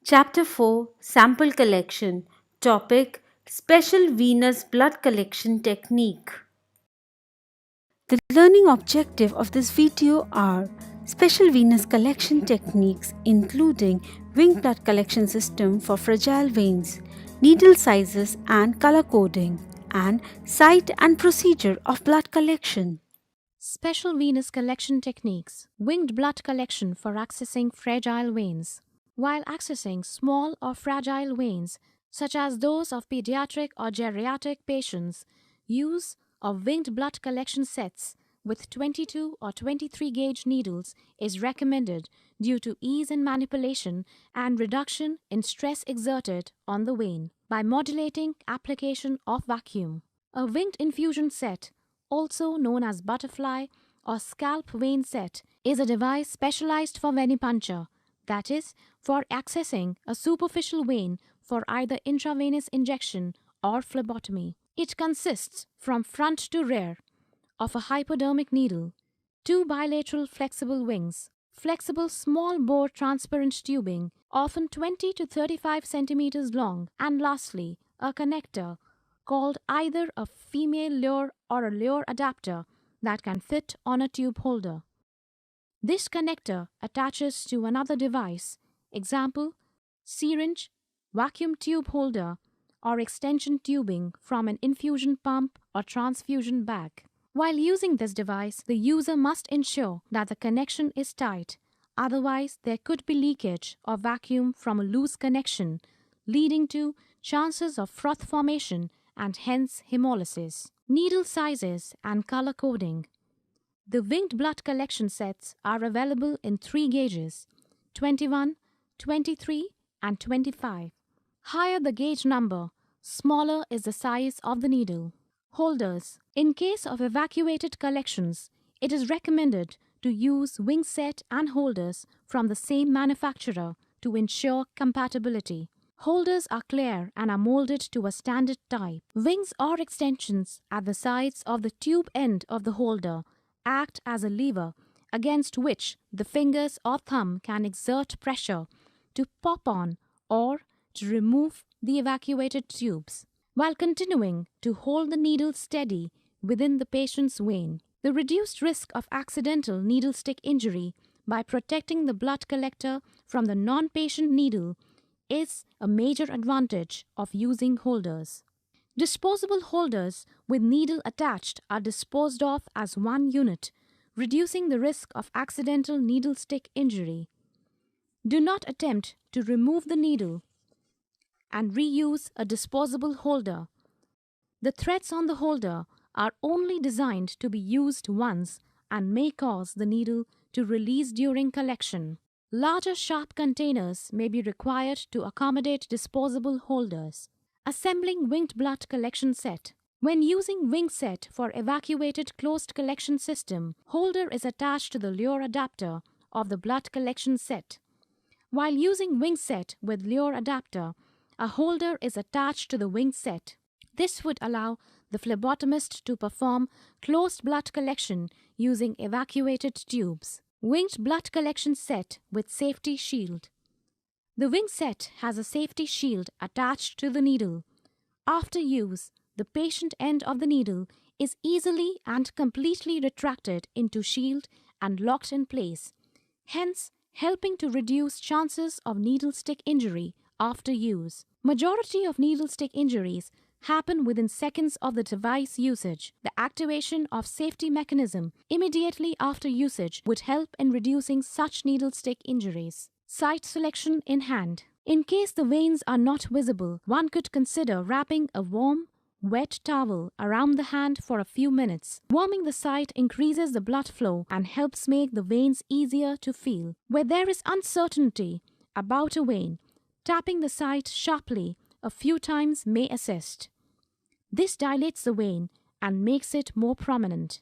Chapter 4 Sample Collection. Topic Special Venous Blood Collection Technique. The learning objective of this video are special venous collection techniques including winged blood collection system for fragile veins, needle sizes and color coding, and site and procedure of blood collection. Special venous collection techniques. Winged blood collection for accessing fragile veins. While accessing small or fragile veins, such as those of pediatric or geriatric patients, use of winged blood collection sets with 22 or 23 gauge needles is recommended due to ease in manipulation and reduction in stress exerted on the vein by modulating application of vacuum. A winged infusion set, also known as butterfly or scalp vein set, is a device specialized for venipuncture, that is, for accessing a superficial vein for either intravenous injection or phlebotomy. It consists from front to rear of a hypodermic needle, two bilateral flexible wings, flexible small bore transparent tubing, often 20 to 35 centimeters long, and lastly, a connector called either a female lure or a lure adapter that can fit on a tube holder. This connector attaches to another device, example, syringe, vacuum tube holder, or extension tubing from an infusion pump or transfusion bag. While using this device, the user must ensure that the connection is tight, otherwise there could be leakage or vacuum from a loose connection, leading to chances of froth formation and hence hemolysis. Needle sizes and color coding. The winged blood collection sets are available in 3 gauges, 21, 23, and 25. Higher the gauge number, smaller is the size of the needle. Holders. In case of evacuated collections, it is recommended to use wing set and holders from the same manufacturer to ensure compatibility. Holders are clear and are molded to a standard type. Wings or extensions at the sides of the tube end of the holder act as a lever against which the fingers or thumb can exert pressure to pop on or to remove the evacuated tubes, while continuing to hold the needle steady within the patient's vein. The reduced risk of accidental needle stick injury by protecting the blood collector from the non-patient needle is a major advantage of using holders. Disposable holders with needle attached are disposed of as one unit, reducing the risk of accidental needle stick injury. Do not attempt to remove the needle and reuse a disposable holder. The threads on the holder are only designed to be used once and may cause the needle to release during collection. Larger sharp containers may be required to accommodate disposable holders. Assembling winged blood collection set. When using wing set for evacuated closed collection system, holder is attached to the lure adapter of the blood collection set. While using wing set with lure adapter, a holder is attached to the wing set. This would allow the phlebotomist to perform closed blood collection using evacuated tubes. Winged blood collection set with safety shield. The wing set has a safety shield attached to the needle. After use, the patient end of the needle is easily and completely retracted into shield and locked in place, hence helping to reduce chances of needle stick injury after use. Majority of needle stick injuries happen within seconds of the device usage. The activation of safety mechanism immediately after usage would help in reducing such needle stick injuries. Site selection in hand. In case the veins are not visible, one could consider wrapping a warm, wet towel around the hand for a few minutes. Warming the site increases the blood flow and helps make the veins easier to feel. Where there is uncertainty about a vein, tapping the site sharply a few times may assist. This dilates the vein and makes it more prominent.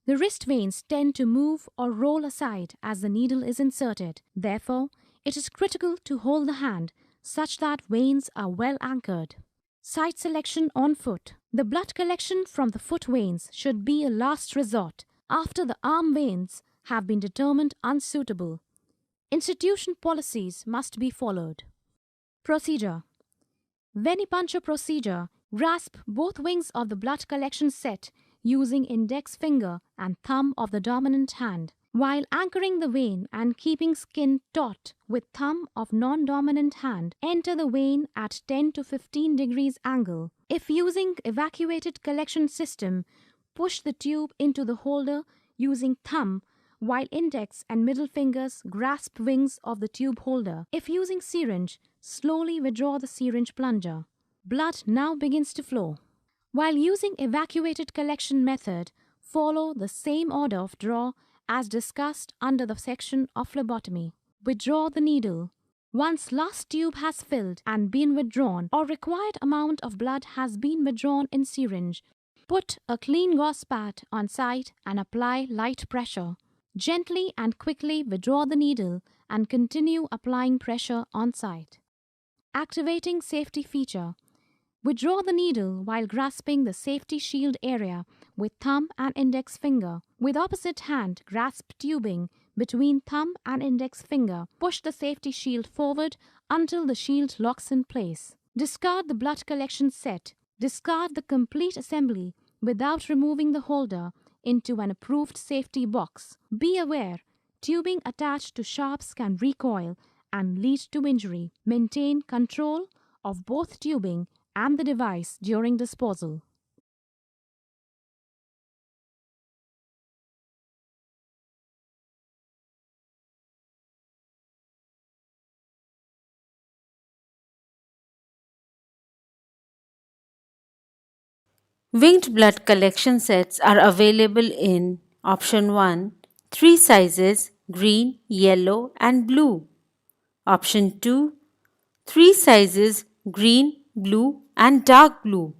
The wrist veins tend to move or roll aside as the needle is inserted. Therefore, it is critical to hold the hand such that veins are well anchored. Site selection on foot. The blood collection from the foot veins should be a last resort after the arm veins have been determined unsuitable. Institution policies must be followed. Procedure. Venipuncture procedure. Grasp both wings of the blood collection set using index finger and thumb of the dominant hand, while anchoring the vein and keeping skin taut with thumb of non-dominant hand. Enter the vein at 10 to 15 degrees angle. If using evacuated collection system, push the tube into the holder using thumb while index and middle fingers grasp wings of the tube holder. If using syringe, slowly withdraw the syringe plunger. Blood now begins to flow. While using evacuated collection method, follow the same order of draw as discussed under the section of phlebotomy. Withdraw the needle. Once last tube has filled and been withdrawn or required amount of blood has been withdrawn in syringe, put a clean gauze pad on site and apply light pressure. Gently and quickly withdraw the needle and continue applying pressure on site. Activating safety feature. Withdraw the needle while grasping the safety shield area with thumb and index finger. With opposite hand, grasp tubing between thumb and index finger. Push the safety shield forward until the shield locks in place. Discard the blood collection set. Discard the complete assembly without removing the holder into an approved safety box. Be aware, tubing attached to sharps can recoil and lead to injury. Maintain control of both tubing and the device during disposal. Winged blood collection sets are available in option 1, 3 sizes green, yellow, and blue. Option 2, 3 sizes green, blue, and dark blue.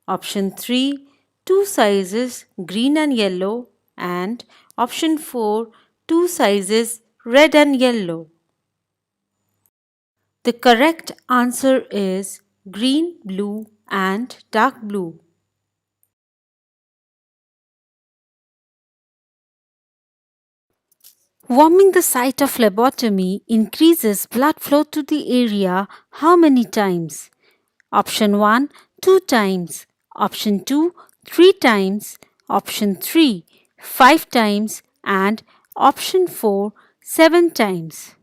Option 3, 2 sizes green and yellow, and option 4, 2 sizes red and yellow. The correct answer is green, blue, and dark blue. Warming the site of phlebotomy increases blood flow to the area how many times? Option 1, 2 times. Option 2, 3 times. Option 3, 5 times. And option 4, 7 times.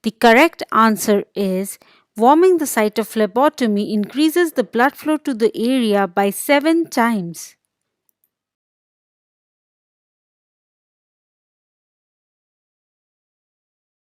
The correct answer is warming the site of phlebotomy increases the blood flow to the area by 7 times.